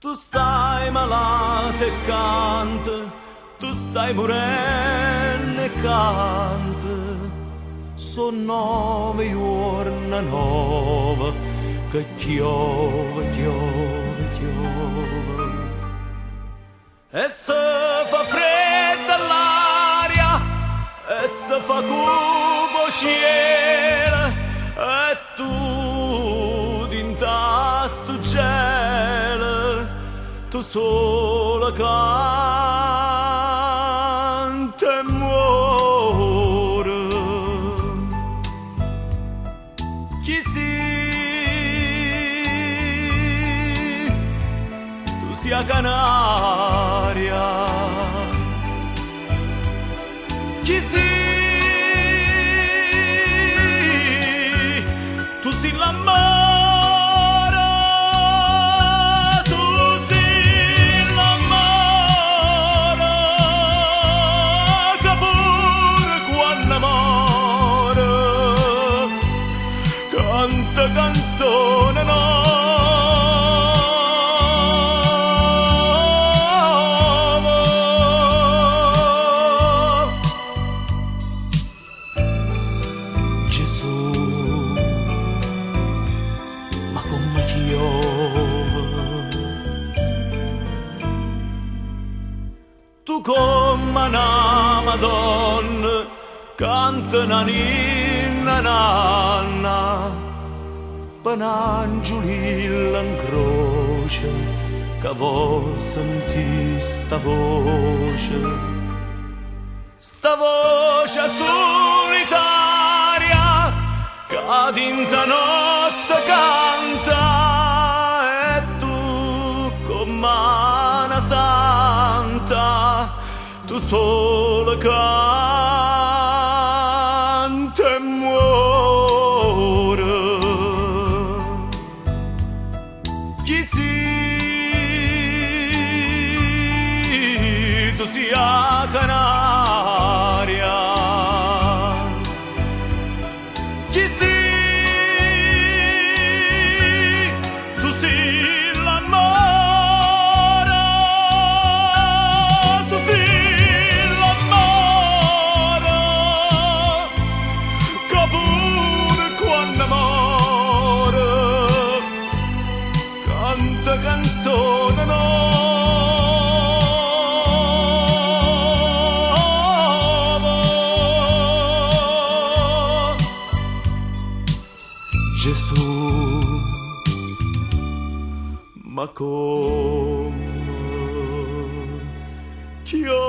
Tu stai malato e canta, tu stai morendo e canta. Sono 9 giorni 9 che chiove, chiove, chiove. E se fa fredda l'aria, e se fa cupo cielo, e tu dinta sto gelo, tu sola canta e muore. Chi si, tu sia Canaria. Chi si, tu si l'amore. Canzone nuova. Gesù, ma come chiove. Tu come una Madonna canta una ninna nanna. Panangiulilla in croce, che vo sentì sta voce solitaria, che dinta notte canta, e tu come una santa, tu sola canta e muore. Chi si, tu sia Canaria. Chi si, tu si l'amore. Tu si l'amore, che pure quando amore canta canzone nuova. Gesù, ma come chiama.